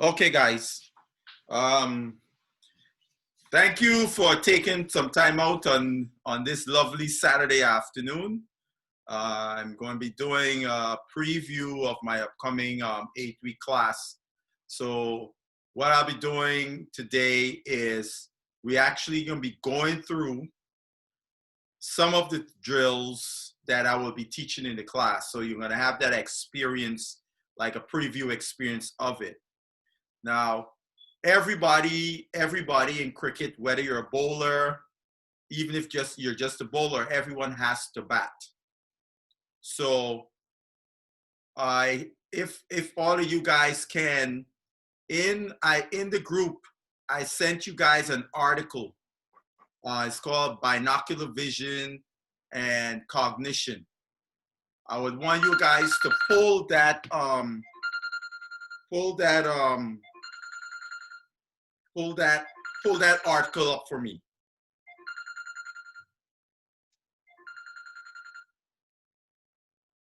Okay, guys. Um, Thank you for taking some time out on this lovely Saturday afternoon. I'm going to be doing a preview of my upcoming 8-week class. So what I'll be doing today is we actually going to be going through some of the drills that I will be teaching in the class. So you're going to have that experience, like a preview experience of it. Now, everybody in cricket, whether you're a bowler, even if you're just a bowler, everyone has to bat. So if all of you guys can, in the group, I sent you guys an article. It's called Binocular Vision and Cognition. I would want you guys to pull that article up for me.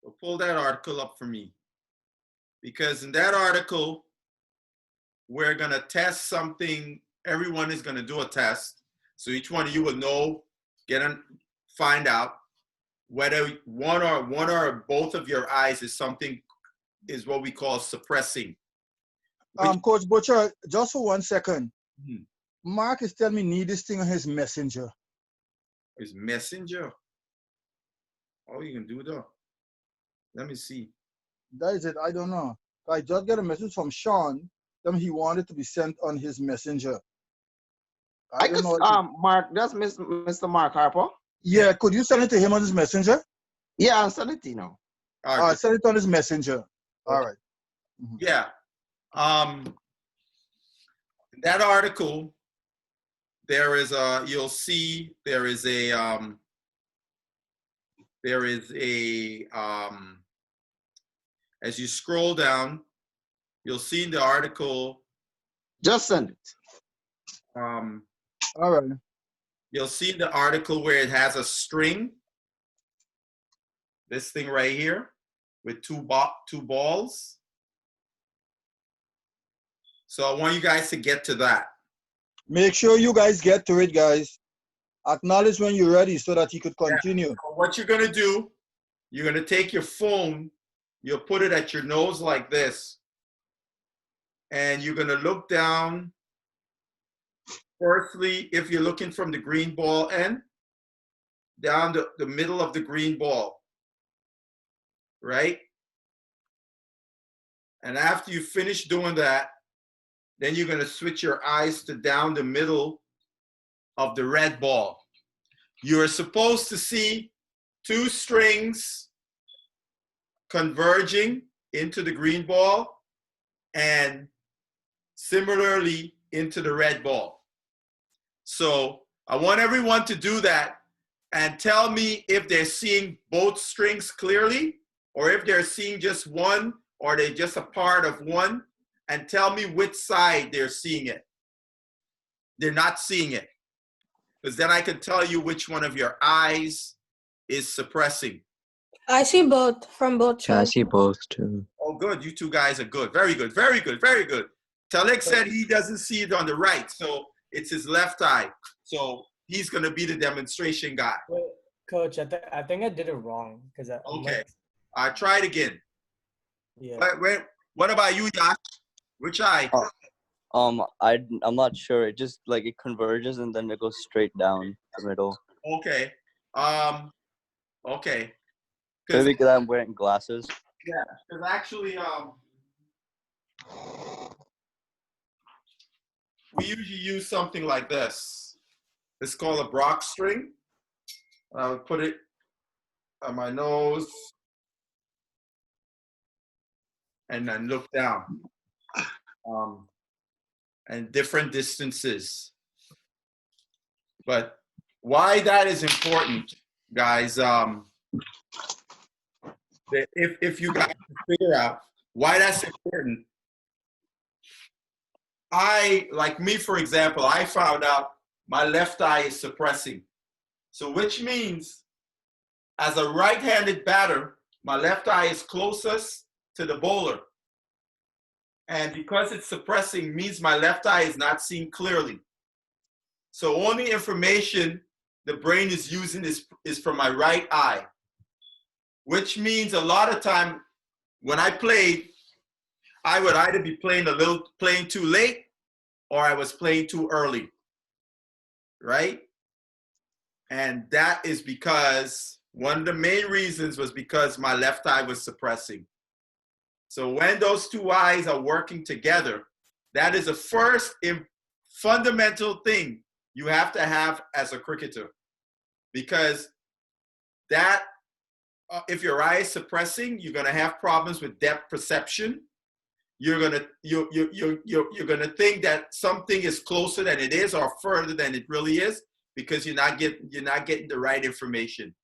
So pull that article up for me. Because in that article, we're going to test something. Everyone is going to do a test. So each one of you will know, find out whether one or both of your eyes is what we call suppressing. Coach Butcher, just for 1 second. Mark is telling me need this thing on his messenger. His messenger? Oh, you can do that. Let me see. That is it. I don't know. I just got a message from Sean. Telling he wanted to be sent on his messenger. I don't know. Mark, that's Mr. Mark Harper. Yeah, could you send it to him on his messenger? Yeah, I'll send it to you now. All right, send it on his messenger. All right. Yeah. That article, you'll see there is as you scroll down, you'll see in the article. Just send it. All right. You'll see in the article where it has a string. This thing right here with two balls. So I want you guys to get to that. Make sure you guys get to it, guys. Acknowledge when you're ready so that he could continue. Yeah. So what you're going to do, you're going to take your phone, you'll put it at your nose like this, and you're going to look down. Firstly, if you're looking from the green ball end, down the middle of the green ball, right? And after you finish doing that, then you're going to switch your eyes to down the middle of the red ball. You're supposed to see two strings converging into the green ball and similarly into the red ball. So I want everyone to do that and tell me if they're seeing both strings clearly or if they're seeing just one or they're just a part of one, and tell me which side they're seeing it. They're not seeing it. Because then I can tell you which one of your eyes is suppressing. I see both from both sides. Yeah, I see both too. Oh, good. You two guys are good. Very good. Very good. Very good. Talek said he doesn't see it on the right, so it's his left eye. So he's going to be the demonstration guy. Wait, Coach, I think I did it wrong. Okay. I tried again. Yeah. What about you, Yash? Which eye? I'm not sure. It just like it converges and then it goes straight down the middle. Okay. Okay. Maybe because I'm wearing glasses. Yeah, because actually, we usually use something like this. It's called a Brock string. I would put it on my nose and then look down. And different distances. But why that is important, guys, if you guys figure out why that's important, like me, for example, I found out my left eye is suppressing. So which means as a right-handed batter, my left eye is closest to the bowler. And because it's suppressing means my left eye is not seeing clearly. So only information the brain is using is from my right eye, which means a lot of time when I played, I would either be playing too late or I was playing too early, right? And that is because one of the main reasons was because my left eye was suppressing. So when those two eyes are working together, that is the first fundamental thing you have to have as a cricketer. Because that, if your eye is suppressing, you're gonna have problems with depth perception. You're gonna think that something is closer than it is or further than it really is because you're not getting the right information.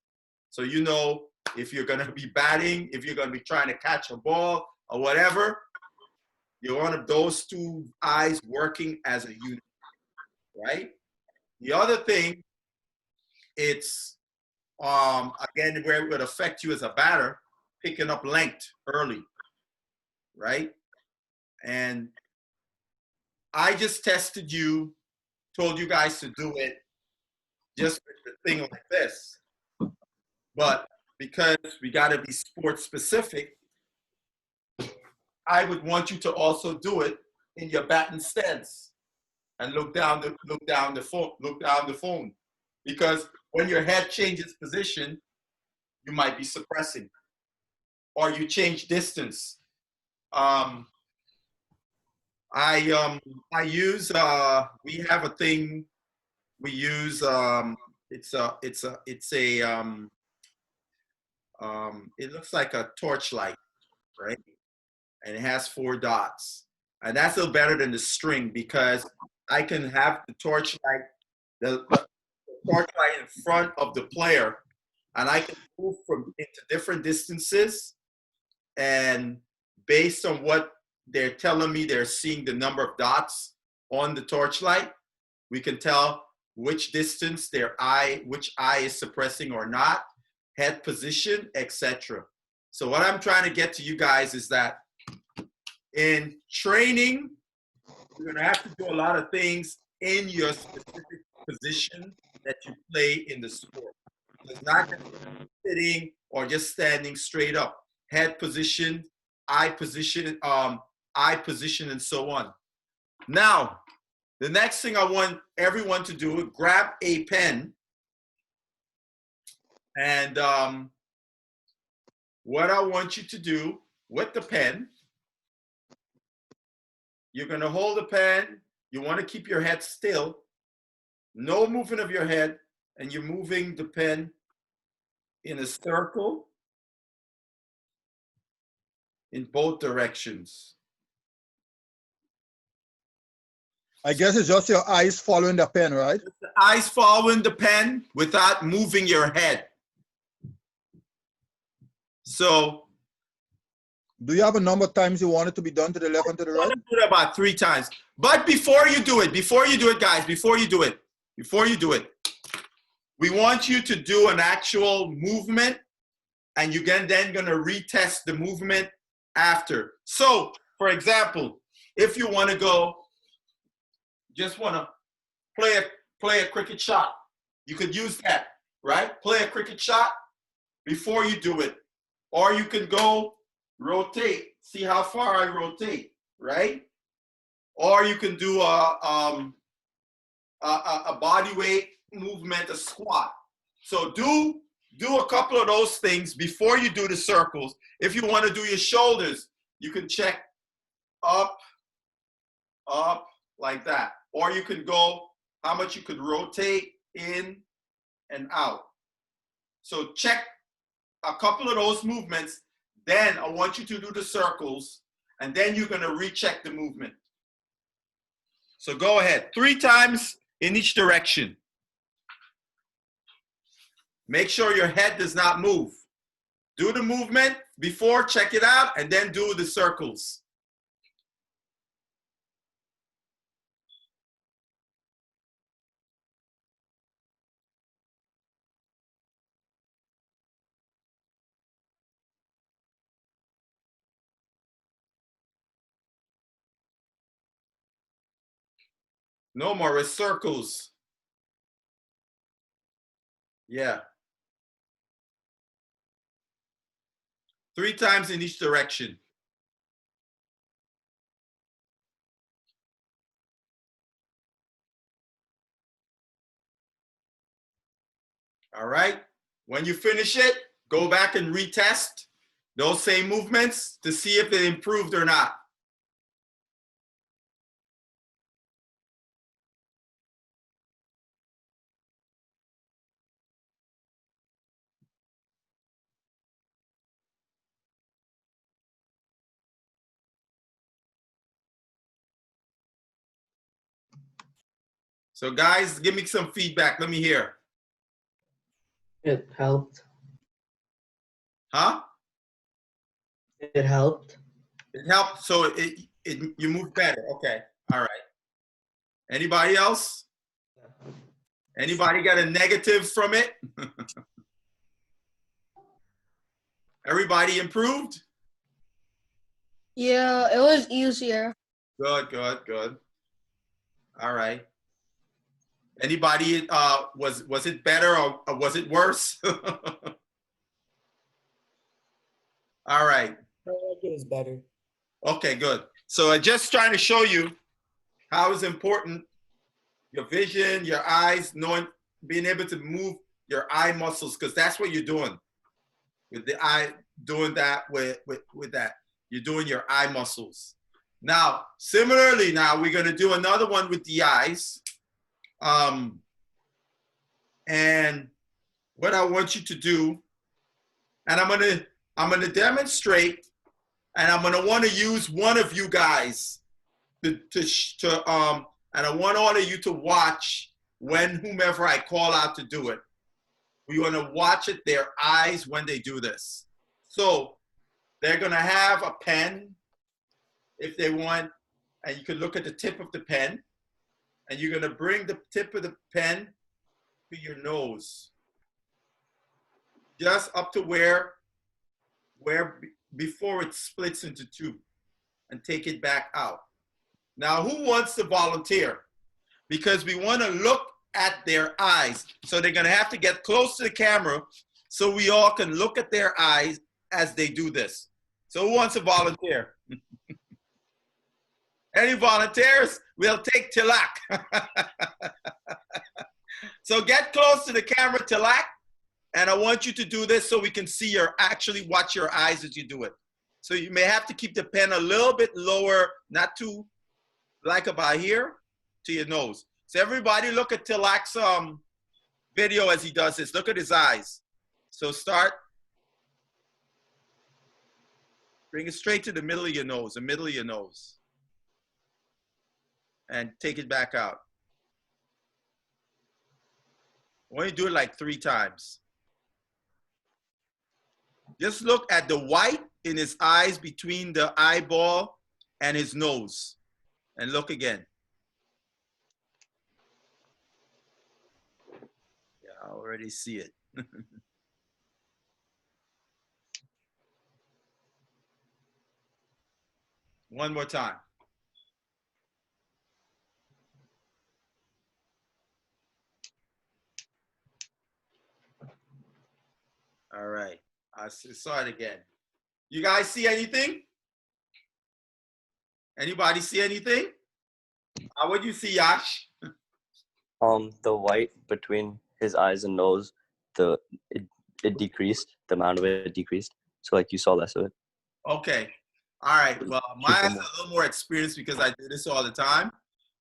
So you know if you're gonna be batting, if you're gonna be trying to catch a ball or whatever, you're one of those two eyes working as a unit, right? The other thing, it's again where it would affect you as a batter, picking up length early, right? And I just tested you, told you guys to do it just with the thing like this. But because we got to be sports specific, I would want you to also do it in your batting stance and look down the phone. Because when your head changes position, you might be suppressing. Or you change distance. I use we have a thing we use it looks like a torchlight, right? And it has 4 dots. And that's a little better than the string because I can have the torchlight in front of the player and I can move into different distances, and based on what they're telling me, they're seeing the number of dots on the torchlight, we can tell which distance which eye is suppressing or not, head position, etc. So what I'm trying to get to you guys is that in training, you're going to have to do a lot of things in your specific position that you play in the sport. It's not just sitting or just standing straight up. Head position, eye position, and so on. Now, the next thing I want everyone to do is grab a pen, and what I want you to do with the pen, you're going to hold the pen. You want to keep your head still, no movement of your head, and you're moving the pen in a circle in both directions. I guess it's just your eyes following the pen, right? The eyes following the pen without moving your head. So, do you have a number of times you want it to be done to the left and to the right? Do it about 3 times. But before you do it, guys, before you do it, we want you to do an actual movement, and you're then going to retest the movement after. So, for example, if you want to go, just want to play a cricket shot, you could use that, right? Play a cricket shot before you do it. Or you can go rotate, see how far I rotate, right? Or you can do a body weight movement, a squat. So do a couple of those things before you do the circles. If you want to do your shoulders, you can check up, like that. Or you can go how much you could rotate in and out. So check a couple of those movements. Then I want you to do the circles, and then you're going to recheck the movement. So go ahead. 3 times in each direction. Make sure your head does not move. Do the movement before, check it out, and then do the circles. No more, it's circles. Yeah. 3 times in each direction. All right. When you finish it, go back and retest those same movements to see if they improved or not. So guys, give me some feedback. Let me hear. It helped. Huh? It helped. It helped. So you move better. Okay. All right. Anybody else? Anybody got a negative from it? Everybody improved? Yeah, it was easier. Good, good, good. All right. Anybody, was it better or was it worse? All right. I like it is better. Okay, good. So I'm just trying to show you how it's important, your vision, your eyes, knowing, being able to move your eye muscles, because that's what you're doing with the eye, doing that with that. You're doing your eye muscles. Now, similarly, now we're going to do another one with the eyes. And what I want you to do, and I'm going to demonstrate, and I'm going to want to use one of you guys and I want all of you to watch when whomever I call out to do it. We want to watch it, their eyes when they do this. So they're going to have a pen if they want, and you can look at the tip of the pen, and you're going to bring the tip of the pen to your nose, just up to where before it splits into 2, and take it back out. Now, who wants to volunteer? Because we want to look at their eyes. So they're going to have to get close to the camera so we all can look at their eyes as they do this. So who wants to volunteer? Any volunteers? We'll take Tilak. So get close to the camera, Tilak, and I want you to do this so we can see actually watch your eyes as you do it. So you may have to keep the pen a little bit lower, not too, like about here, to your nose. So everybody look at Tilak's video as he does this. Look at his eyes. So start. Bring it straight to the middle of your nose, the middle of your nose. And take it back out. I want you to do it like 3 times. Just look at the white in his eyes between the eyeball and his nose. And look again. Yeah, I already see it. One more time. All right. I saw it again. You guys see anything? Anybody see anything? What do you see, Yash? The white between his eyes and nose, it decreased. The amount of it decreased. So like you saw less of it. Okay. All right. Well, mine has a little more experience because I do this all the time.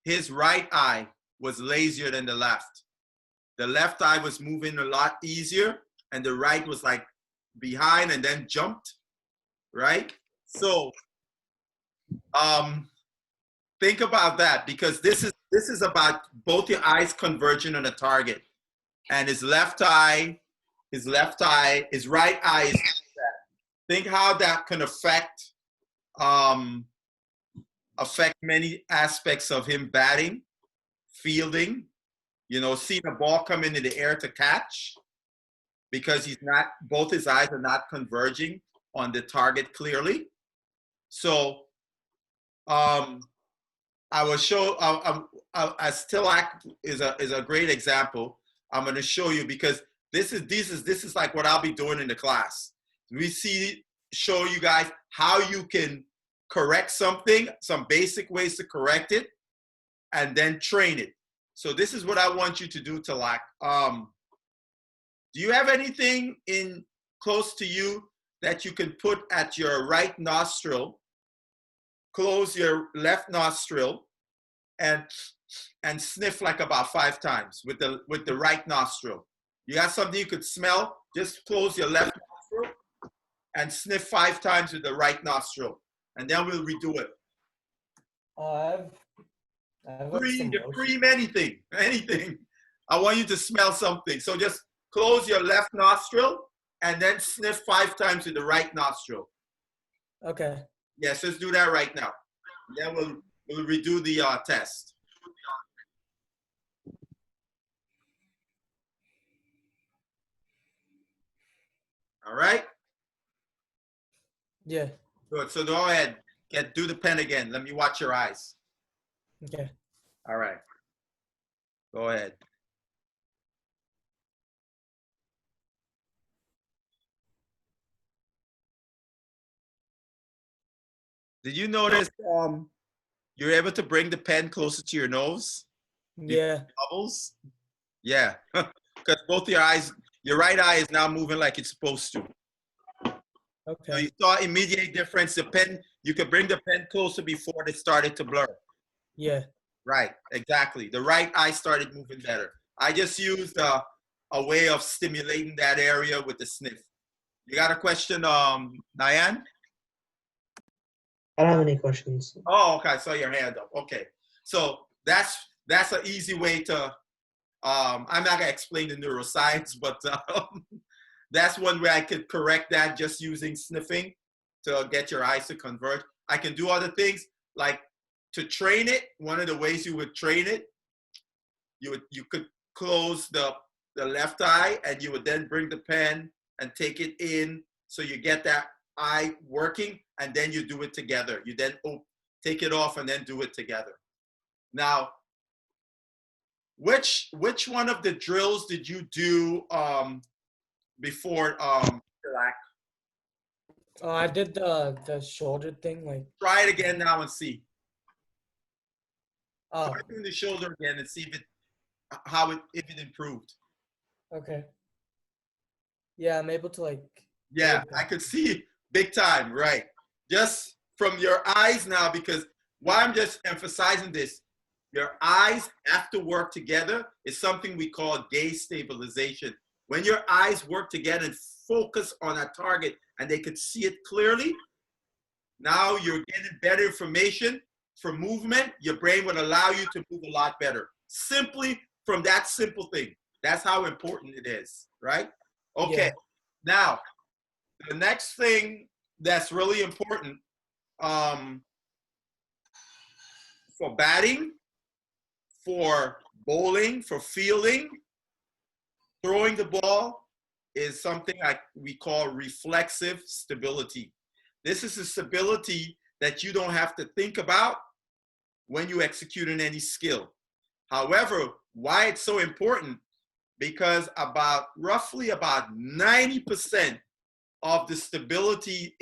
His right eye was lazier than the left. The left eye was moving a lot easier, and the right was like behind and then jumped, right? So think about that, because this is about both your eyes converging on a target. And his right eye is that. Think how that can affect many aspects of him batting, fielding, seeing a ball come into the air to catch, because both his eyes are not converging on the target clearly. So I will show, Stillac is a great example. I'm going to show you because this is like what I'll be doing in the class. Show you guys how you can correct something, some basic ways to correct it, and then train it. So this is what I want you to do, Tilak. Do you have anything close to you that you can put at your right nostril? Close your left nostril and sniff like about 5 times with the right nostril. You got something you could smell? Just close your left nostril and sniff 5 times with the right nostril, and then we'll redo it. I've got some Cream, anything. I want you to smell something. So just close your left nostril and then sniff 5 times with the right nostril. Okay. Yes, let's do that right now. Then we'll redo the test. All right? Yeah. Good. So go ahead. Do the pen again. Let me watch your eyes. Okay. All right. Go ahead. Did you notice you're able to bring the pen closer to your nose? Yeah. Bubbles? Yeah. Because both your eyes, your right eye is now moving like it's supposed to. Okay. So you saw immediate difference. The pen, you could bring the pen closer before it started to blur. Yeah. Right, exactly. The right eye started moving better. I just used a way of stimulating that area with the sniff. You got a question, Nyan? I don't have any questions. Oh, okay. I saw your hand up. Okay. So that's an easy way to, I'm not going to explain the neuroscience, but that's one way I could correct that just using sniffing to get your eyes to converge. I can do other things like to train it. One of the ways you would train it, you could close the left eye and you would then bring the pen and take it in so you get that eye working, and then you do it together. You then take it off and then do it together. Now, which one of the drills did you do before Tilak? I did the shoulder thing, like. Try it again now and see. Oh. Try doing the shoulder again and see if it improved. Okay. Yeah, I'm able to like. Yeah, I could see big time, right? Just from your eyes now, because why I'm just emphasizing this, your eyes have to work together. It's something we call gaze stabilization. When your eyes work together and focus on a target and they could see it clearly, now you're getting better information for movement. Your brain would allow you to move a lot better. Simply from that simple thing. That's how important it is, right? Okay, yeah. Now, the next thing that's really important for batting, for bowling, for fielding, throwing the ball is something we call reflexive stability. This is a stability that you don't have to think about when you execute in any skill. However, why it's so important, because roughly about 90% of the stability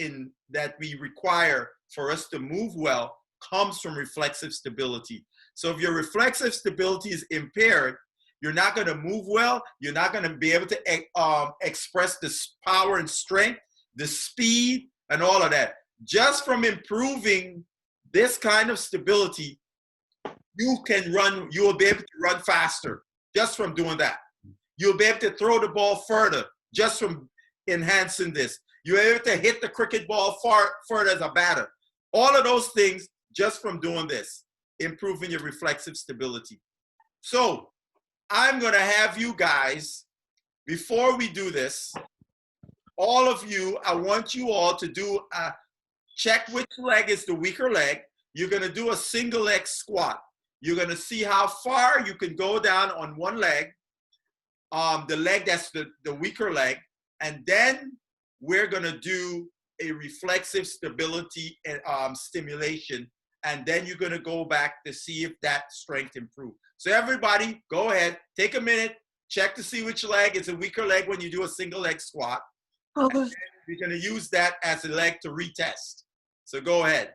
that we require for us to move well comes from reflexive stability. So if your reflexive stability is impaired, you're not going to move well. You're not going to be able to express this power and strength, the speed, and all of that. Just from improving this kind of stability, you will be able to run faster just from doing that. You'll be able to throw the ball further just from enhancing this. You're able to hit the cricket ball further as a batter. All of those things just from doing this, improving your reflexive stability. So I'm going to have you guys, before we do this, all of you, I want you all to do check which leg is the weaker leg. You're going to do a single leg squat. You're going to see how far you can go down on one leg, the leg that's the weaker leg, and then we're going to do a reflexive stability and stimulation and then you're gonna go back to see if that strength improved. So everybody, go ahead, take a minute, check to see which leg is a weaker leg when you do a single leg squat. Okay. You're gonna use that as a leg to retest. So go ahead.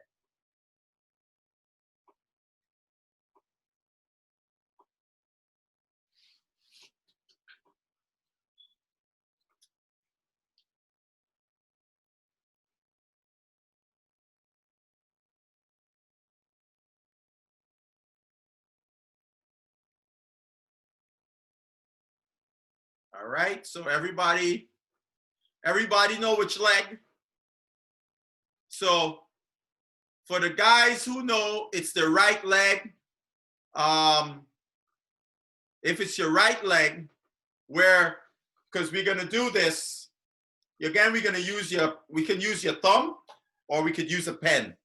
All right, so everybody know which leg? So for the guys who know, it's the right leg. If it's your right leg, because we're gonna do this, again, we can use your thumb or we could use a pen.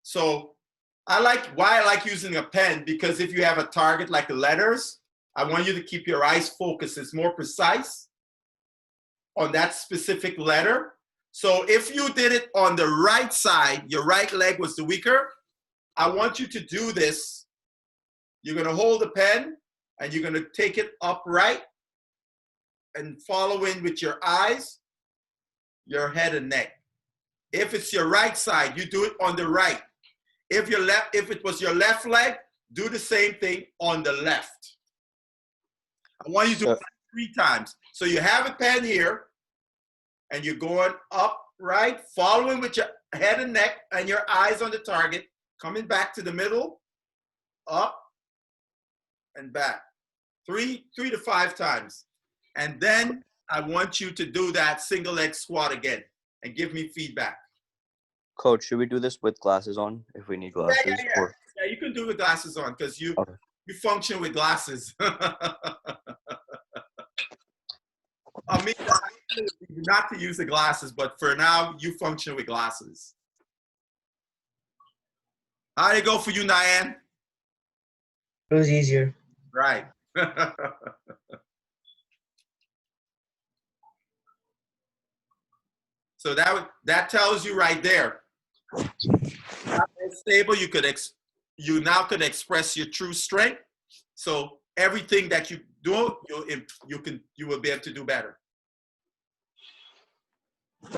So why I like using a pen, because if you have a target like the letters, I want you to keep your eyes focused. It's more precise on that specific letter. So if you did it on the right side, your right leg was the weaker, I want you to do this. You're gonna hold the pen and you're gonna take it upright and follow in with your eyes, your head and neck. If it's your right side, you do it on the right. If it was your left leg, do the same thing on the left. I want you to do it 3 times. So you have a pen here, and you're going up, right, following with your head and neck and your eyes on the target, coming back to the middle, up, and back. 3 to 5 times. And then I want you to do that single leg squat again and give me feedback. Coach, should we do this with glasses on if we need glasses? Yeah, you can do it with glasses on because you function with glasses. I mean, not to use the glasses, but for now, you function with glasses. How'd it go for you, Nyan? It was easier. Right. So that tells you right there. Stable, you now can express your true strength. So everything that you do, you will be able to do better.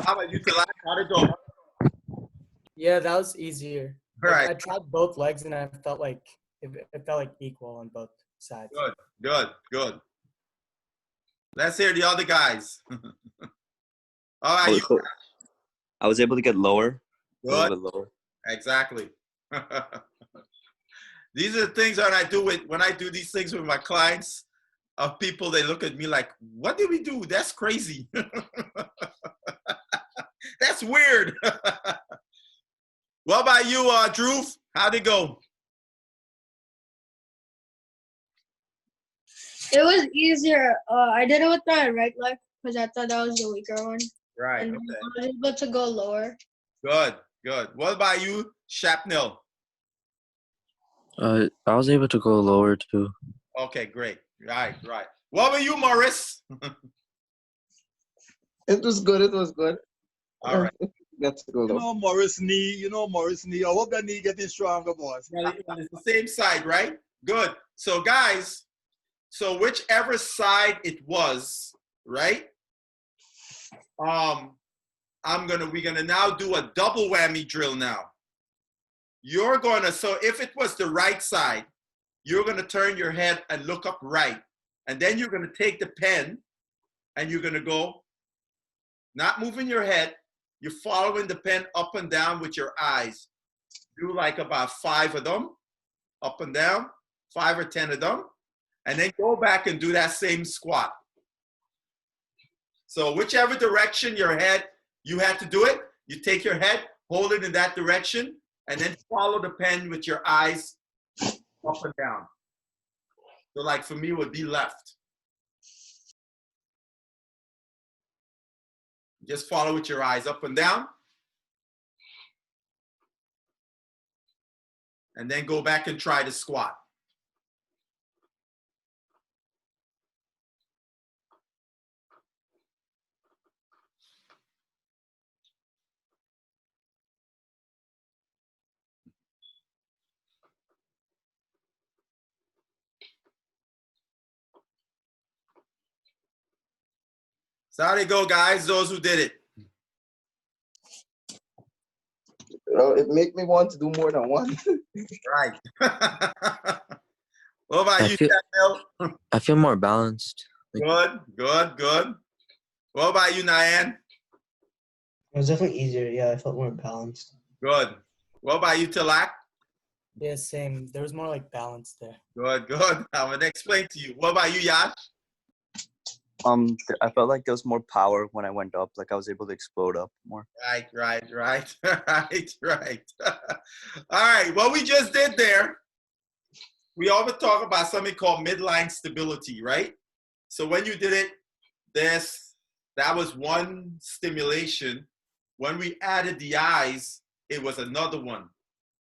How about you, Talak? How'd it go? Yeah, that was easier. All right. I tried both legs and I felt like it felt like equal on both sides. Good. Let's hear the other guys. All right. I was able to get lower. Good. A little bit lower. Exactly. These are the things that I do when I do these things with my clients. Of people, they look at me like, "What did we do? That's crazy. That's weird." What about you, Drew? How'd it go? It was easier. I did it with my right leg because I thought that was the weaker one. Right. And Okay. I was able to go lower. Good. What about you, Shapnil? I was able to go lower too. Okay, great. Right. What about you, Morris? It was good. All right. That's good. Morris knee. I hope that knee getting stronger, boys. Well, it's the same side, right? Good. So, guys, whichever side it was, right? We're gonna now do a double whammy drill now. So if it was the right side, you're gonna turn your head and look up right. And then you're gonna take the pen and you're gonna go, not moving your head, you're following the pen up and down with your eyes. Do like about 5 of them, up and down, 5 or 10 of them, and then go back and do that same squat. So whichever direction you had to do it, you take your head, hold it in that direction, and then follow the pen with your eyes up and down. So like for me, it would be left. Just follow with your eyes up and down. And then go back and try to squat. So how they go, guys? Those who did it. It make me want to do more than one. Right. What about you, Daniel? I feel more balanced. Good, good, good. What about you, Nyan? It was definitely easier. Yeah, I felt more balanced. Good. What about you, Tilak? Yeah, same. There was more like balance there. Good, good. I'm gonna explain to you. What about you, Yash? I felt like there was more power when I went up. Like I was able to explode up more. Right. All right. What we just did there, we always talk about something called midline stability, right? So when you did it, that was one stimulation. When we added the eyes, it was another one.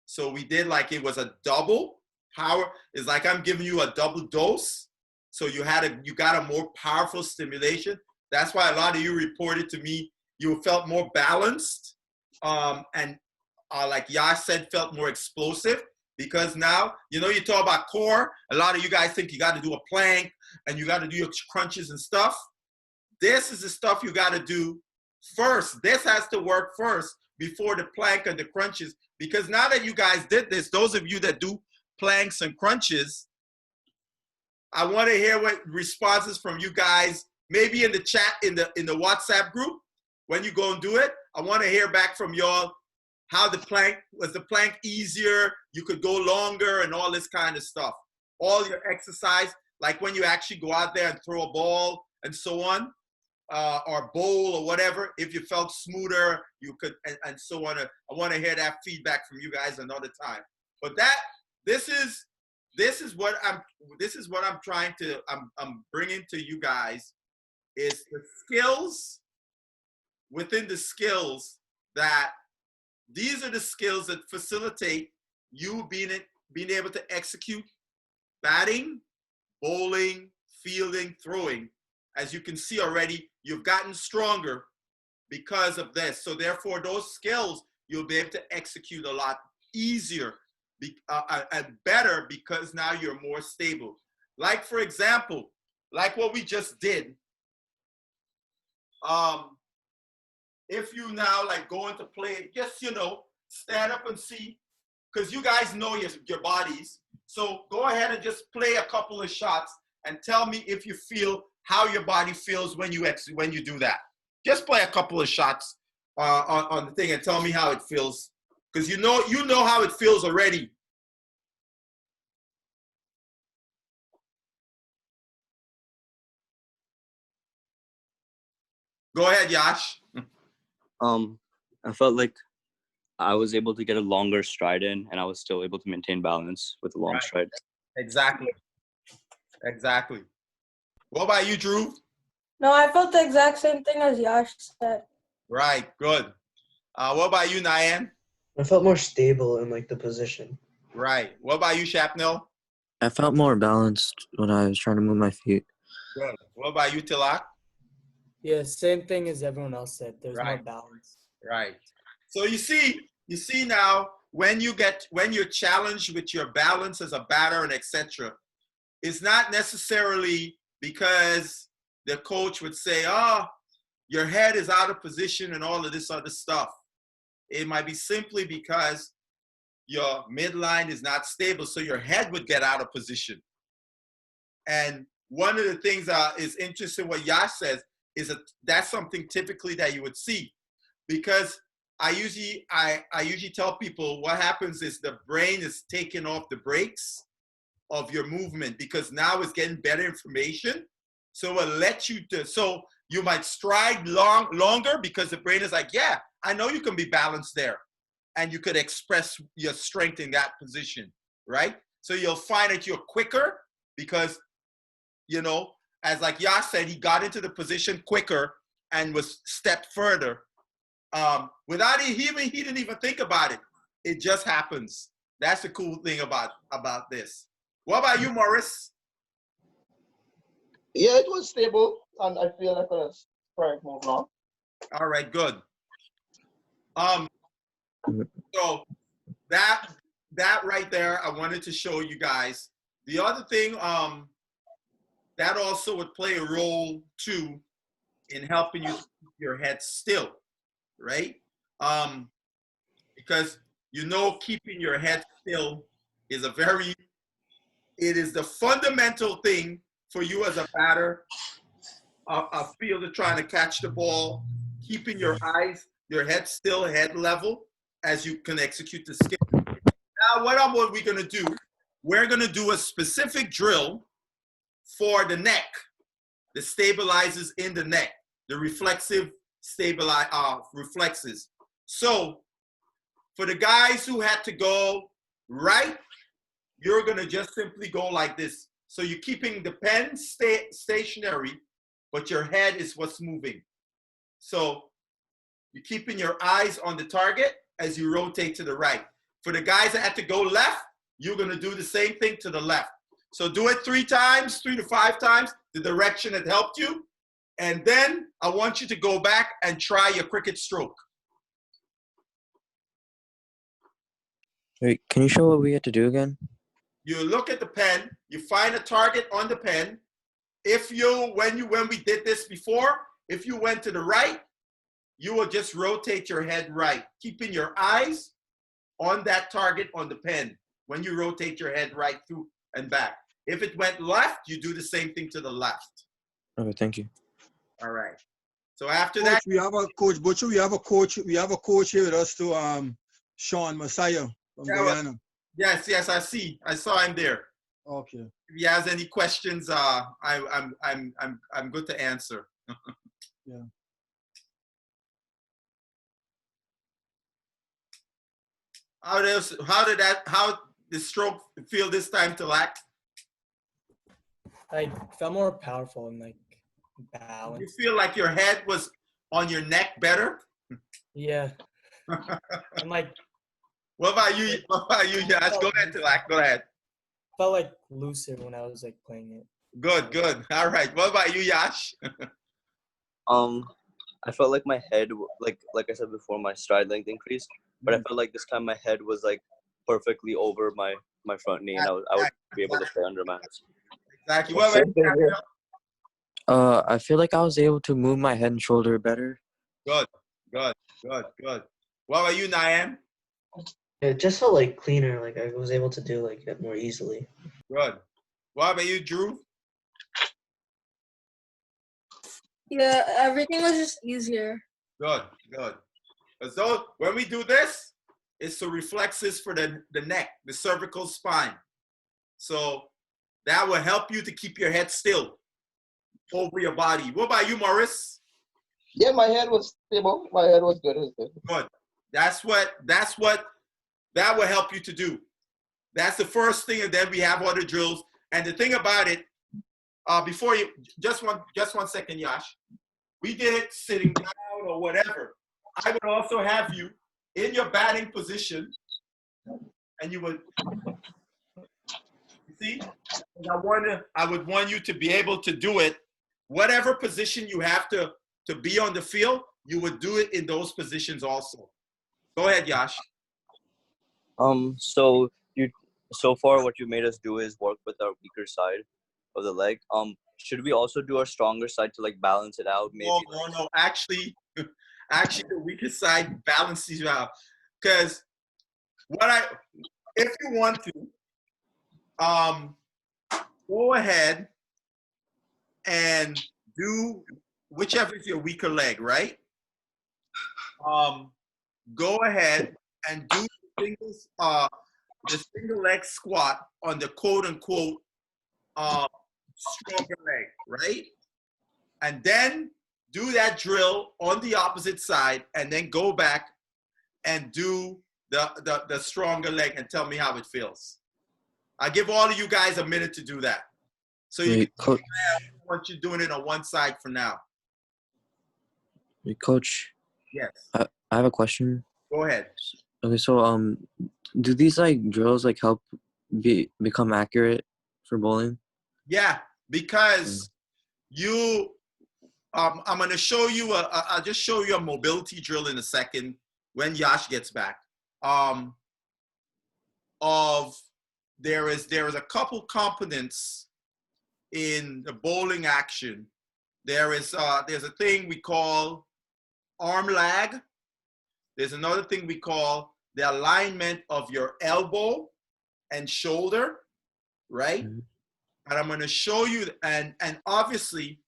So we did like it was a double power. It's like I'm giving you a double dose. So you got a more powerful stimulation. That's why a lot of you reported to me you felt more balanced, and like Yash said, felt more explosive, because now, you talk about core. A lot of you guys think you got to do a plank and you got to do your crunches and stuff. This is the stuff you got to do first. This has to work first before the plank and the crunches, because now that you guys did this, those of you that do planks and crunches, I want to hear what responses from you guys, maybe in the chat, in the WhatsApp group, when you go and do it. I want to hear back from y'all how was the plank easier? You could go longer and all this kind of stuff. All your exercise, like when you actually go out there and throw a ball and so on, or bowl or whatever, if you felt smoother, you could, and so on. I want to hear that feedback from you guys another time. But this is what I'm trying to, I'm bringing to you guys, is the skills within the skills that, these are the skills that facilitate you being able to execute batting, bowling, fielding, throwing. As you can see already, you've gotten stronger because of this. So therefore, those skills, you'll be able to execute a lot easier and better, because now you're more stable. Like, for example, like what we just did. If you now like go into play, just, stand up and see, because you guys know your bodies. So go ahead and just play a couple of shots and tell me if you feel how your body feels when you do that. Just play a couple of shots on the thing and tell me how it feels, because you know how it feels already. Go ahead, Yash. I felt like I was able to get a longer stride in, and I was still able to maintain balance with a long stride. Exactly. What about you, Drew? No, I felt the exact same thing as Yash said. Right, good. What about you, Nyan? I felt more stable in like the position. Right. What about you, Shapnel? I felt more balanced when I was trying to move my feet. Good. What about you, Tilak? Yeah, same thing as everyone else said. There's more balance. Right. So you see now, when you're challenged with your balance as a batter and etc., it's not necessarily because the coach would say, "Oh, your head is out of position" and all of this other stuff. It might be simply because your midline is not stable, so your head would get out of position. And one of the things is interesting what Yash says is that's something typically that you would see, because I usually tell people what happens is the brain is taking off the brakes of your movement, because now it's getting better information. So it'll let you so you might stride longer, because the brain is like, yeah, I know you can be balanced there, and you could express your strength in that position, right? So you'll find that you're quicker, because, as like Yash said, he got into the position quicker and was stepped further. Without he didn't even think about it. It just happens. That's the cool thing about this. What about you, Morris? Yeah, it was stable, and I feel like a strike move now. All right, good. So that right there, I wanted to show you guys. The other thing that also would play a role too in helping you keep your head still, right? Because keeping your head still is it is the fundamental thing for you as a batter, a fielder trying to catch the ball, keeping your head still, head level, as you can execute the skill. Now, what are we going to do? We're going to do a specific drill for the neck, the stabilizers in the neck, the reflexes. So, for the guys who had to go right, you're going to just simply go like this. So you're keeping the pen stationary, but your head is what's moving. So you're keeping your eyes on the target as you rotate to the right. For the guys that had to go left, you're going to do the same thing to the left. So do it 3 to 5 times, the direction that helped you. And then I want you to go back and try your cricket stroke. Wait, can you show what we had to do again? You look at the pen, you find a target on the pen. When we did this before, if you went to the right, you will just rotate your head right, keeping your eyes on that target on the pen when you rotate your head right through and back. If it went left, you do the same thing to the left. Okay, thank you. All right. So after Coach, that, we have a Coach Butcher. We have a coach here with us too. Sean Messiah from Guyana. Yes, I saw him there. Okay. If he has any questions, I'm good to answer. Yeah. How the stroke feel this time, Tilak? I felt more powerful and like balanced. You feel like your head was on your neck better? Yeah. I'm like. What about you? Yash? Go ahead, Tilak. Go ahead. Felt like looser when I was like playing it. Good. All right. What about you, Yash? I felt like my head, like I said before, my stride length increased, but I felt like this time my head was like perfectly over my front knee, and I would be able to play under mass. Exactly. What about you? I feel like I was able to move my head and shoulder better. Good. What about you, Niam? It just felt like cleaner, like I was able to do like it more easily. Good. What about you, Drew? Yeah, everything was just easier. Good. So when we do this, it's the reflexes for the neck, the cervical spine. So that will help you to keep your head still over your body. What about you, Maurice? Yeah, my head was stable. My head was good. Good. That will help you to do. That's the first thing, and then we have other drills. And the thing about it, before you, just one second, Yash. We did it sitting down or whatever. I would also have you in your batting position, and you would, you see, and I would want you to be able to do it. Whatever position you have to be on the field, you would do it in those positions also. Go ahead, Yash. So far what you made us do is work with our weaker side of the leg. Should we also do our stronger side to like balance it out? Maybe. No. Actually, the weaker side balances you out. Because if you want to, go ahead and do whichever is your weaker leg, right? Go ahead and do the single leg squat on the quote unquote stronger leg, right? And then do that drill on the opposite side, and then go back and do the stronger leg and tell me how it feels. I give all of you guys a minute to do that. So you can what you're doing it on one side for now. Coach. Yes. I have a question. Go ahead. Okay, so do these like drills like help become accurate for bowling? Yeah, because I'm gonna show you I'll just show you a mobility drill in a second when Yash gets back. There is a couple components in the bowling action there's a thing we call arm lag. There's another thing we call the alignment of your elbow and shoulder, right? Mhm. And I'm going to show you, and obviously,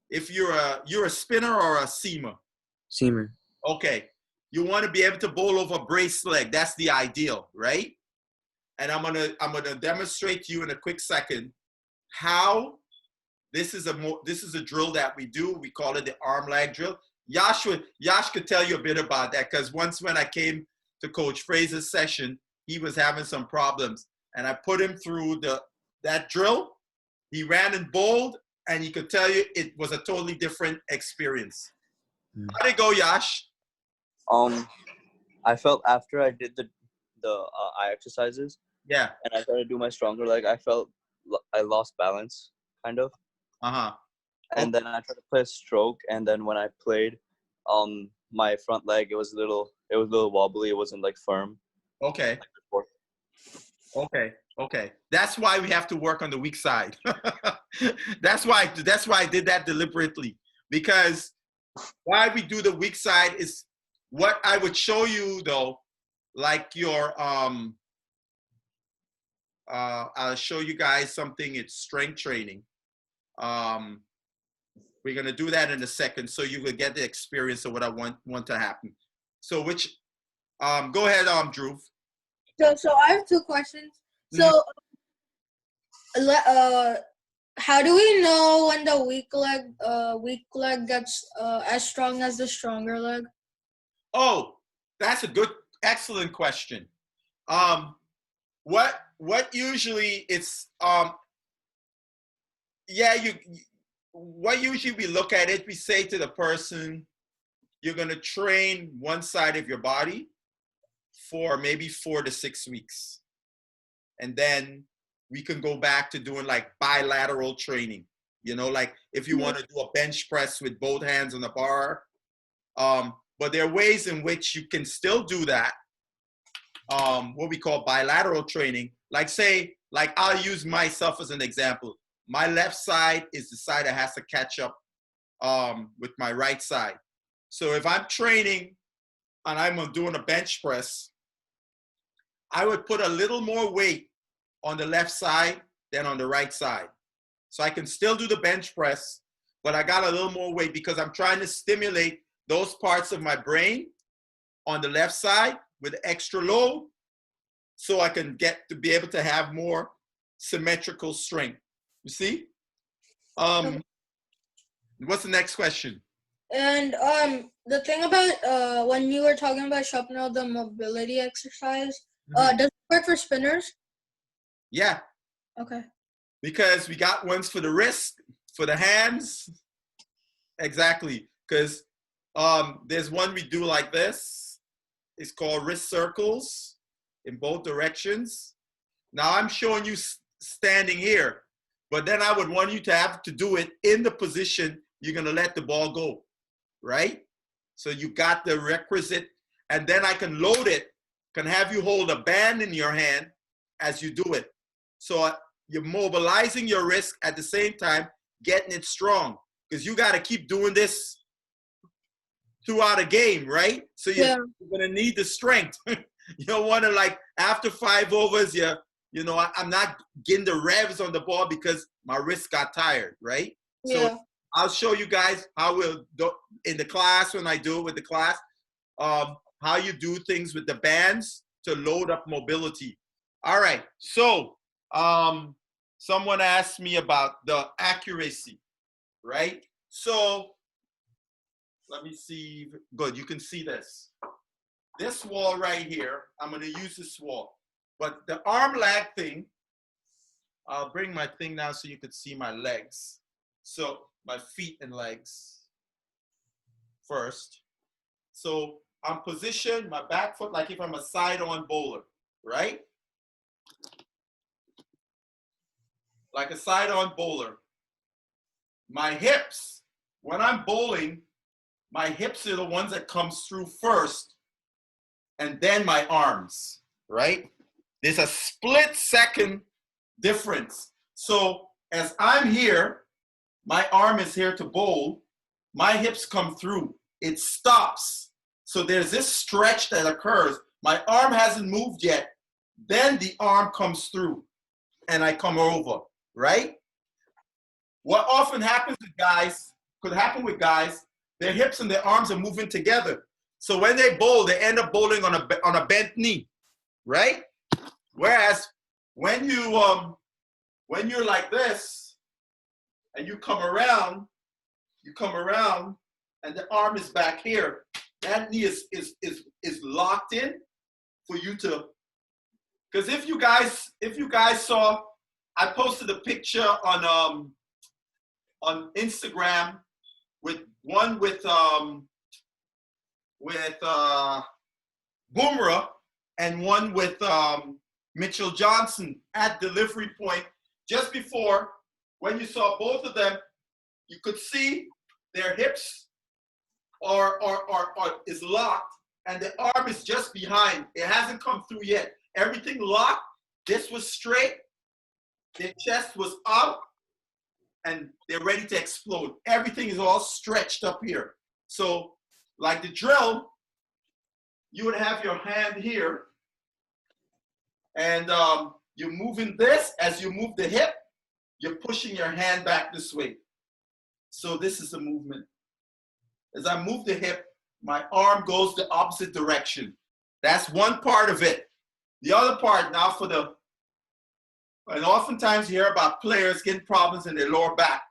if you're a spinner or a seamer, Seamer. okay, you want to be able to bowl over brace leg. That's the ideal, right? And I'm gonna demonstrate to you in a quick second how this is a drill that we do. We call it the arm lag drill. Yash could tell you a bit about that, because once when I came to Coach Fraser's session, he was having some problems, and I put him through that drill. He ran and bowled, and he could tell you it was a totally different experience. How'd it go, Yash? I felt after I did the eye exercises, Yeah. and I tried to do my stronger leg, I felt I lost balance, kind of. Uh-huh. And then I tried to play a stroke, and then when I played, my front leg, it was a little wobbly. It wasn't like firm. Okay. Like before. Okay. That's why we have to work on the weak side. That's why I did that deliberately, because why we do the weak side is what I would show you though, like your I'll show you guys something. It's strength training. We're gonna do that in a second, so you will get the experience of what I want to happen. So go ahead, Drew. So I have 2 questions. So, how do we know when the weak leg gets as strong as the stronger leg? Oh, that's a excellent question. What usually it's what usually we look at it, we say to the person, you're gonna train one side of your body for maybe 4 to 6 weeks. And then we can go back to doing like bilateral training. You know, like if you want to do a bench press with both hands on the bar. But there are ways in which you can still do that. What we call bilateral training. Like I'll use myself as an example. My left side is the side that has to catch up with my right side. So if I'm training and I'm doing a bench press, I would put a little more weight on the left side than on the right side. So I can still do the bench press, but I got a little more weight because I'm trying to stimulate those parts of my brain on the left side with extra load, so I can get to be able to have more symmetrical strength. You see? What's the next question? And the thing about when you were talking about sharpening the mobility exercise, does it work for spinners? Yeah. Okay. Because we got ones for the wrist, for the hands. Exactly. Because there's one we do like this. It's called wrist circles in both directions. Now I'm showing you standing here, but then I would want you to have to do it in the position you're going to let the ball go, right? So you got the requisite, and then I can load it, can have you hold a band in your hand as you do it. So you're mobilizing your wrist at the same time, getting it strong, because you got to keep doing this throughout a game, right? So you're going to need the strength. You don't want to, like, after 5 overs, I'm not getting the revs on the ball because my wrist got tired, right? Yeah. So I'll show you guys how we'll do in the class, when I do it with the class, how you do things with the bands to load up mobility. All right, so someone asked me about the accuracy, right? So let me see. Good, you can see this. This wall right here, I'm going to use this wall. But the arm lag thing, I'll bring my thing now so you could see my legs. So my feet and legs first. So I'm positioned, my back foot, like if I'm a side-on bowler, right? Like a side-on bowler. My hips, when I'm bowling, my hips are the ones that comes through first, and then my arms, right? There's a split second difference. So as I'm here, my arm is here to bowl, my hips come through. It stops. So there's this stretch that occurs. My arm hasn't moved yet. Then the arm comes through and I come over, right? What often happens with guys, could happen with guys, their hips and their arms are moving together. So when they bowl, they end up bowling on a bent knee, right? Whereas when you're like this and you come around and the arm is back here, that knee is locked in for you to, because if you guys saw, I posted a picture on Instagram with Boomerang and one with Mitchell Johnson at delivery point. Just before, when you saw both of them, you could see their hips is locked and the arm is just behind. It hasn't come through yet. Everything locked. This was straight. Their chest was up and they're ready to explode. Everything is all stretched up here. So like the drill, you would have your hand here and you're moving this. As you move the hip, you're pushing your hand back this way. So this is the movement. As I move the hip, my arm goes the opposite direction. That's one part of it. The other part now and oftentimes you hear about players getting problems in their lower back,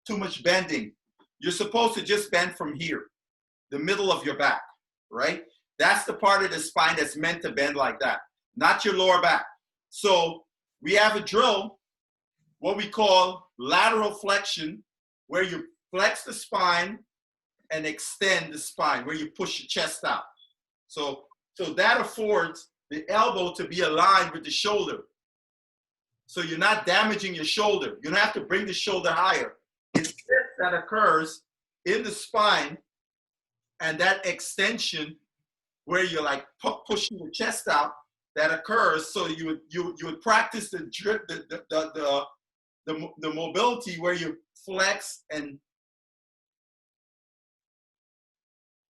too much bending. You're supposed to just bend from here, the middle of your back, right? That's the part of the spine that's meant to bend like that, not your lower back. So we have a drill, what we call lateral flexion, where you flex the spine and extend the spine, where you push your chest out. So that affords the elbow to be aligned with the shoulder. So you're not damaging your shoulder. You don't have to bring the shoulder higher. It's this that occurs in the spine and that extension where you're like pushing the chest out that occurs. So you would practice the mobility where you flex and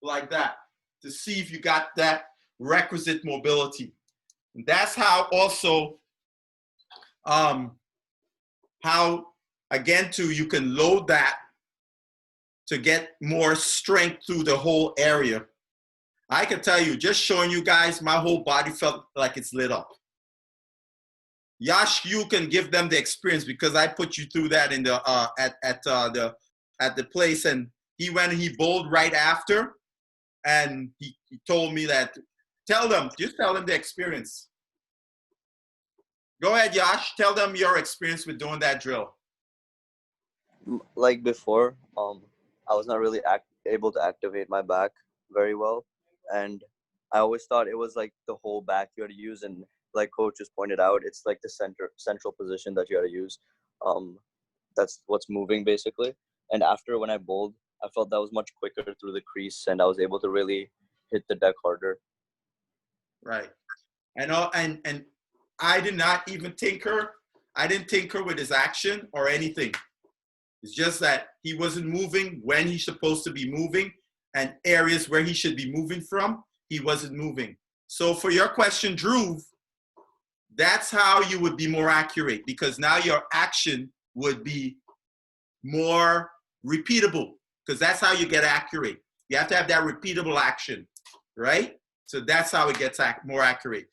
like that to see if you got that requisite mobility. And that's how also how again you can load that to get more strength through the whole area. I can tell you, just showing you guys, my whole body felt like it's lit up. Yash, you can give them the experience because I put you through that in the at the place, and he bowled right after, and he told me that just tell them the experience. Go ahead, Yash. Tell them your experience with doing that drill. Like before, I was not really able to activate my back very well, and I always thought it was like the whole back you had to use, and like Coach just pointed out, it's like the central position that you had to use. That's what's moving basically. And after when I bowled, I felt that was much quicker through the crease, and I was able to really hit the deck harder. Right. And I did not even tinker. I didn't tinker with his action or anything. It's just that he wasn't moving when he's supposed to be moving, and areas where he should be moving from, he wasn't moving. So for your question, Drew, that's how you would be more accurate, because now your action would be more repeatable, because that's how you get accurate. You have to have that repeatable action, right? So that's how it gets more accurate.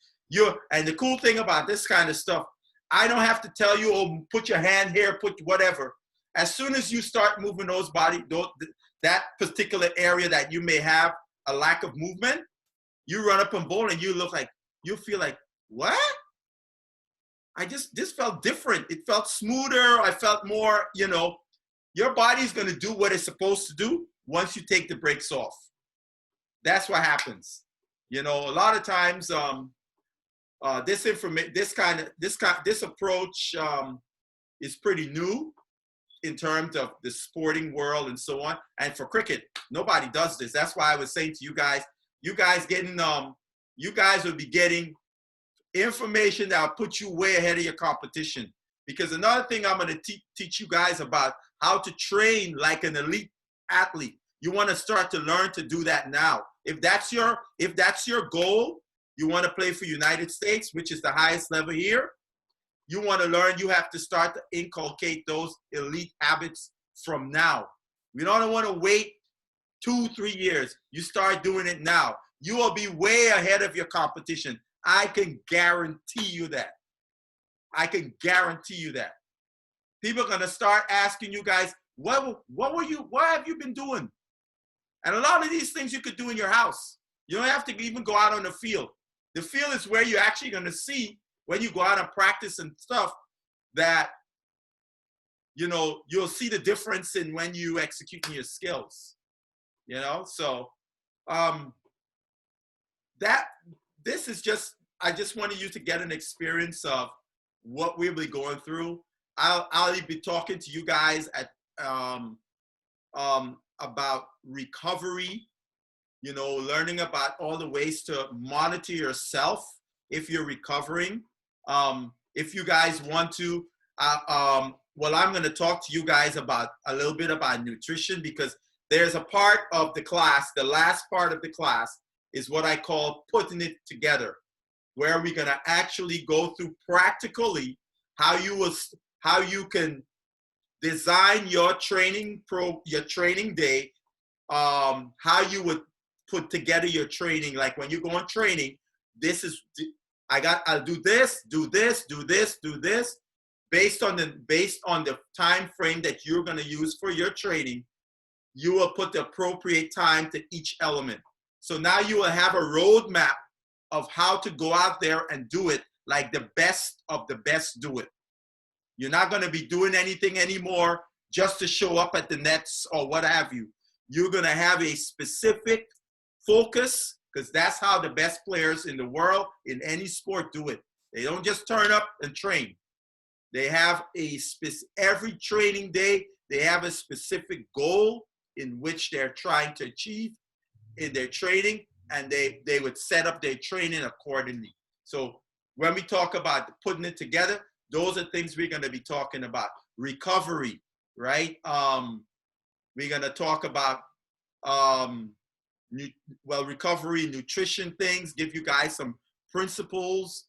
And the cool thing about this kind of stuff, I don't have to tell you, oh, put your hand here, put whatever. As soon as you start moving that particular area that you may have a lack of movement, you run up and bowl and you feel like, what? This felt different. It felt smoother. I felt more, your body's going to do what it's supposed to do once you take the brakes off. That's what happens. A lot of times, this approach is pretty new in terms of the sporting world and so on. And for cricket, nobody does this. That's why I was saying to you guys would be getting information that will put you way ahead of your competition. Because another thing I'm going to teach you guys about how to train like an elite athlete. You want to start to learn to do that now. If that's your goal, you want to play for United States, which is the highest level here. You want to learn, you have to start to inculcate those elite habits from now. We don't want to wait 2-3 years. You start doing it now. You will be way ahead of your competition. I can guarantee you that. I can guarantee you that. People are going to start asking you guys, what have you been doing? And a lot of these things you could do in your house. You don't have to even go out on the field. The field is where you're actually going to see when you go out and practice and stuff that, you know, you'll see the difference in when you executing your skills, you know? So this is just, I just wanted you to get an experience of what we'll be going through. I'll be talking to you guys at about recovery, you know, learning about all the ways to monitor yourself if you're recovering. If you guys want to, well, I'm going to talk to you guys about a little bit about nutrition, because there's a part of the class, the last part of the class is what I call putting it together, where we're going to actually go through practically how you can design your training day, how you would put together your training. Like when you go on training, this is, I'll do this, do this, do this, do this, based on the time frame that you're going to use for your training. You will put the appropriate time to each element. So now you will have a roadmap of how to go out there and do it like the best of the best do it. You're not going to be doing anything anymore just to show up at the nets or what have you. You're going to have a specific focus, because that's how the best players in the world in any sport do it. They don't just turn up and train. They have every training day, they have a specific goal in which they're trying to achieve in their training, and they would set up their training accordingly. So when we talk about putting it together, those are things we're going to be talking about. Recovery, right? We're going to talk about recovery, nutrition things, give you guys some principles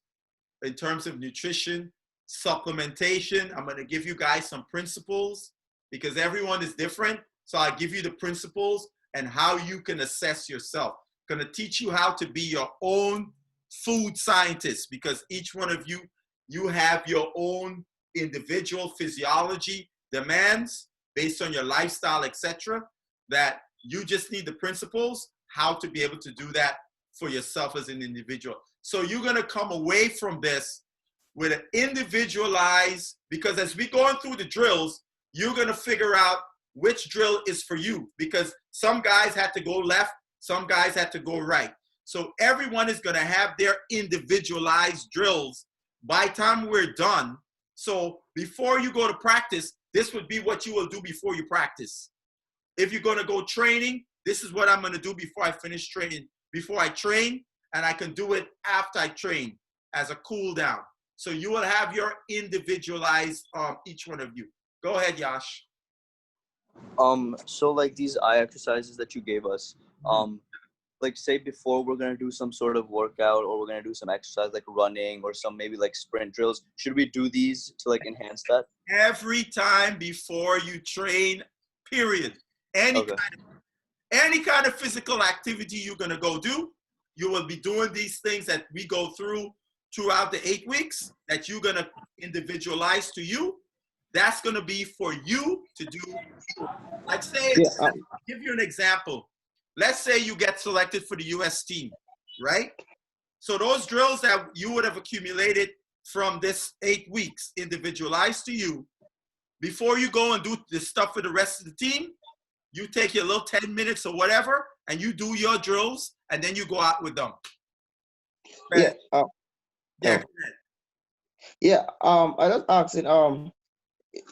in terms of nutrition. Supplementation, I'm going to give you guys some principles because everyone is different. So I'll give you the principles and how you can assess yourself. I'm going to teach you how to be your own food scientist, because each one of you have your own individual physiology demands based on your lifestyle, etc., that you just need the principles, how to be able to do that for yourself as an individual. So you're going to come away from this with an individualized, because as we going through the drills, you're going to figure out which drill is for you, because some guys had to go left, some guys had to go right. So everyone is going to have their individualized drills by the time we're done. So before you go to practice, this would be what you will do before you practice. If you're going to go training, this is what I'm going to do before I finish training, before I train, and I can do it after I train as a cool down. So you will have your individualized, each one of you. Go ahead, Yash. So like these eye exercises that you gave us, like say before we're going to do some sort of workout or we're going to do some exercise like running or some maybe like sprint drills, should we do these to like enhance that? Every time before you train, period. Any kind of physical activity you're going to go do, you will be doing these things that we go throughout the 8 weeks that you're going to individualize to you. That's going to be for you to do. Like say, I'll give you an example. Let's say you get selected for the US team, right? So those drills that you would have accumulated from this 8 weeks individualized to you, before you go and do the stuff for the rest of the team, you take your little 10 minutes or whatever, and you do your drills, and then you go out with them. Yeah. I was asking,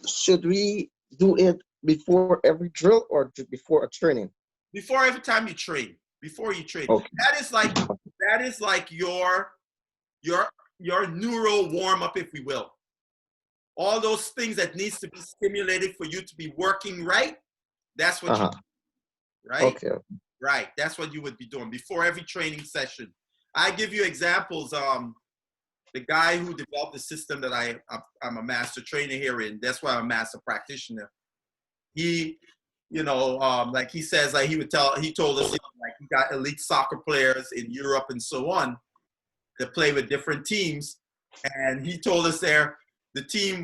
should we do it before every drill or before a training? Before every time you train. Before you train. Okay. That is like your neuro warm up, if we will. all those things that needs to be stimulated for you to be working right, that's what you do, right? Okay. Right, that's what you would be doing before every training session. I give you examples. The guy who developed the system that I'm a master trainer here in, that's why I'm a master practitioner. He, you know, like he says, like he told us, you know, like he got elite soccer players in Europe and so on that play with different teams. And he told us there,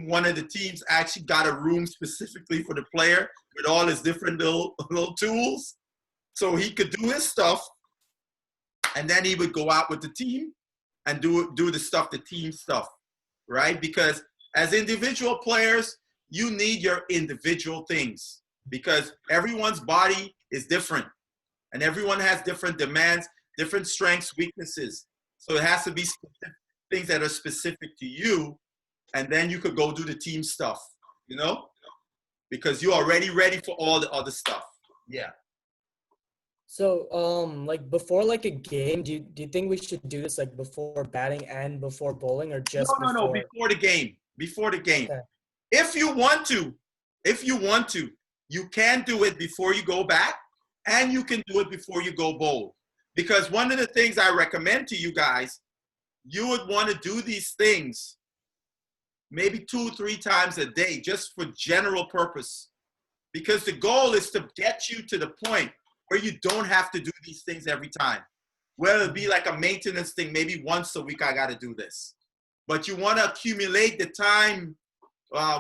one of the teams actually got a room specifically for the player with all his different little tools. So he could do his stuff, and then he would go out with the team and do the stuff, the team stuff, right? Because as individual players, you need your individual things because everyone's body is different and everyone has different demands, different strengths, weaknesses. So it has to be things that are specific to you, and then you could go do the team stuff, you know, because you're already ready for all the other stuff. Yeah. So, like before like a game, do you think we should do this like before batting and before bowling, or just No, before the game. Before the game. Okay. If you want to, you can do it before you go back, and you can do it before you go bowl. Because one of the things I recommend to you guys, you would want to do these things maybe 2-3 times a day, just for general purpose. Because the goal is to get you to the point where you don't have to do these things every time. Where it'll be like a maintenance thing, maybe once a week I got to do this. But you want to accumulate the time,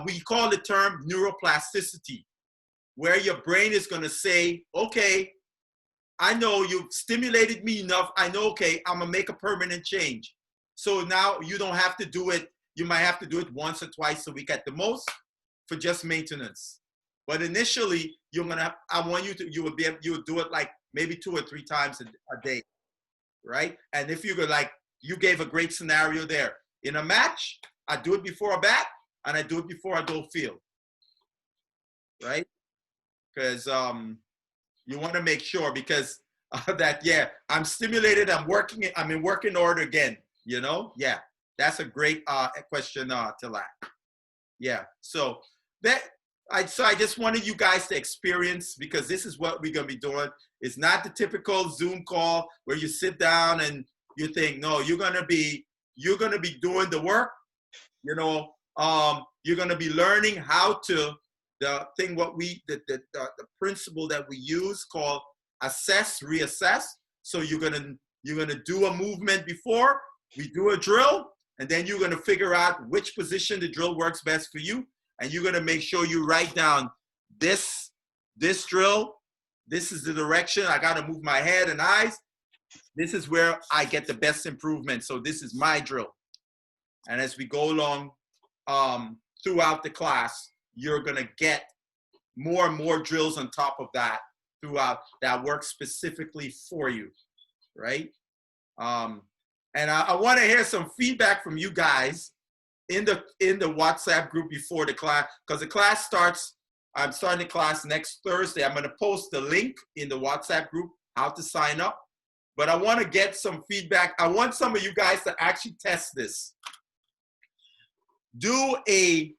we call the term neuroplasticity, where your brain is going to say, okay, I know you've stimulated me enough. I know, okay, I'm going to make a permanent change. So now you don't have to do it. You might have to do it once or twice a week at the most for just maintenance. But initially, you would do it like maybe 2 or 3 times a day, right? And if you could, like, you gave a great scenario there. In a match, I do it before a bat, and I do it before I go field, right? Because you want to make sure, because that, yeah, I'm stimulated, I'm in working order again, you know? Yeah, that's a great question to that. Yeah, so I just wanted you guys to experience, because this is what we're going to be doing. It's not the typical Zoom call where you sit down and you think, no, you're going to be doing the work, you know. You're going to be learning how to, the principle that we use called assess, reassess. So you're going to do a movement before we do a drill, and then you're going to figure out which position the drill works best for you. And you're going to make sure you write down this drill. This is the direction. I got to move my head and eyes. This is where I get the best improvement. So this is my drill. And as we go along throughout the class, you're going to get more and more drills on top of that throughout that work specifically for you, right? And I want to hear some feedback from you guys in the WhatsApp group before the class, because the class starts, I'm starting the class next Thursday. I'm going to post the link in the WhatsApp group, how to sign up. But I want to get some feedback. I want some of you guys to actually test this. Do a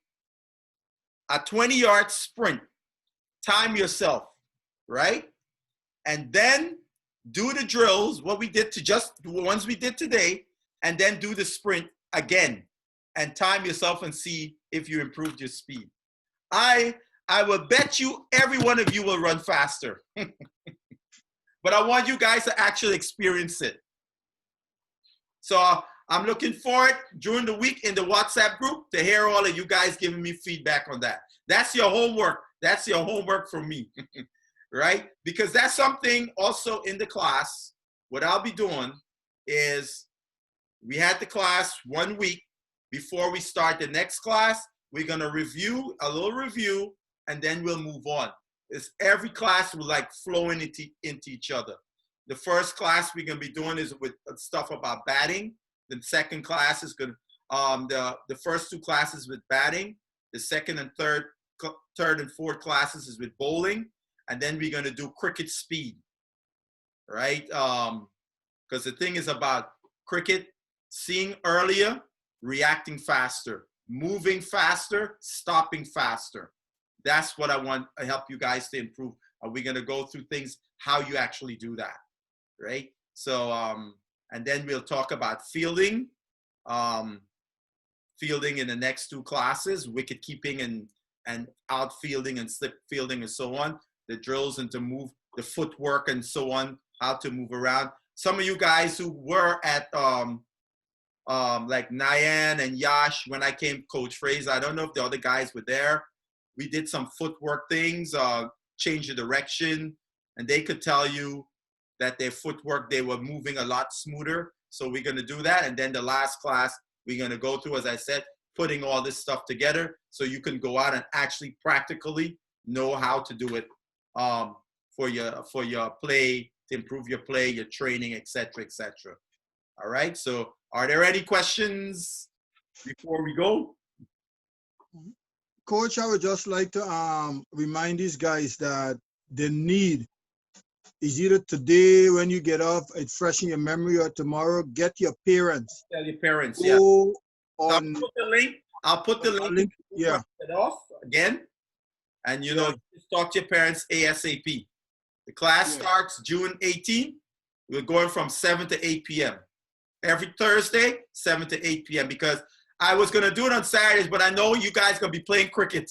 20-yard sprint. Time yourself, right? And then do the drills, what we did the ones we did today, and then do the sprint again. And time yourself and see if you improved your speed. I will bet you every one of you will run faster. But I want you guys to actually experience it. So I'm looking forward during the week in the WhatsApp group to hear all of you guys giving me feedback on that. That's your homework. That's your homework from me, right? Because that's something also in the class. What I'll be doing is, we had the class 1 week. Before we start the next class, we're going to review, a little review, and then we'll move on. It's every class will like flow into each other. The first class we're going to be doing is with stuff about batting. The second class is going to, the first 2 classes with batting. The second and third and fourth classes is with bowling. And then we're going to do cricket speed, right? Because the thing is about cricket, seeing earlier, reacting faster. moving faster, stopping faster. That's what I want to help you guys to improve. Are we going to go through things, how you actually do that, right? So, and then we'll talk about fielding, fielding in the next 2 classes, wicket keeping and outfielding and slip fielding and so on, the drills and to move, the footwork and so on, how to move around. Some of you guys who were at like Nyan and Yash when I came, Coach Fraser, I don't know if the other guys were there. We did some footwork things, change the direction, and they could tell you that their footwork, they were moving a lot smoother. So we're going to do that. And then the last class, we're going to go through, as I said, putting all this stuff together so you can go out and actually practically know how to do it for your play, to improve your play, your training, etc., etc. All right. So are there any questions before we go? Coach, I would just like to remind these guys that the need is either today when you get off, it's fresh in your memory, or tomorrow, get your parents. Tell your parents, yeah. Go I'll on, put the link. I'll put the link. yeah. It off again. And you know, just talk to your parents ASAP. The class starts June 18th. We're going from 7 to 8 p.m. Every Thursday, 7 to 8 p.m. because I was going to do it on Saturdays, but I know you guys going to be playing cricket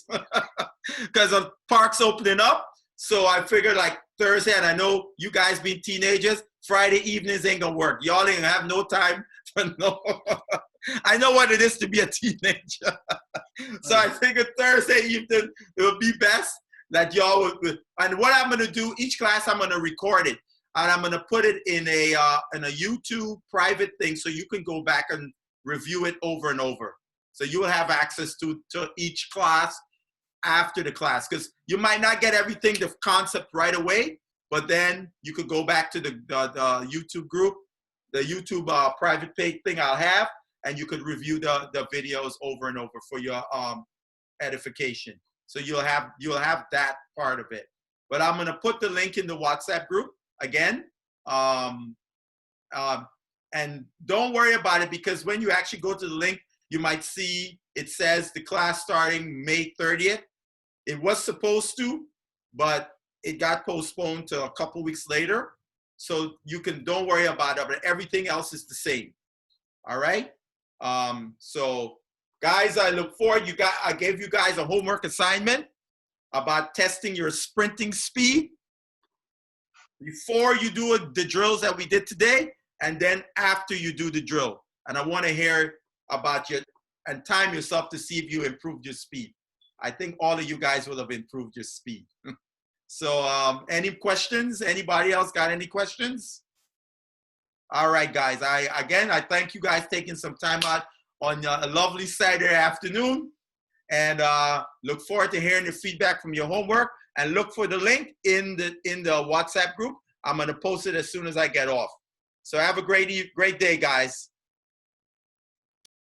because of parks opening up. So I figured like Thursday, and I know you guys being teenagers, Friday evenings ain't going to work. Y'all ain't going to have no time for no. I know what it is to be a teenager. So I figured Thursday evening it would be best that y'all would. And what I'm going to do, each class I'm going to record it. And I'm going to put it in a YouTube private thing so you can go back and review it over and over. So you will have access to each class after the class, because you might not get everything, the concept right away, but then you could go back to the YouTube group, the YouTube private page thing I'll have, and you could review the videos over and over for your edification. So you'll have that part of it. But I'm going to put the link in the WhatsApp group again. And don't worry about it, because when you actually go to the link, you might see it says the class starting May 30th. It was supposed to, but it got postponed to a couple weeks later. So you don't worry about it, but everything else is the same. All right. So guys, I look forward. I gave you guys a homework assignment about testing your sprinting speed before you do the drills that we did today, and then after you do the drill. And I want to hear about and time yourself to see if you improved your speed. I think all of you guys will have improved your speed. So any questions? Anybody else got any questions? All right, guys. I thank you guys taking some time out on a lovely Saturday afternoon, and look forward to hearing the feedback from your homework, and look for the link in the WhatsApp group. I'm going to post it as soon as I get off. So have a great day, guys.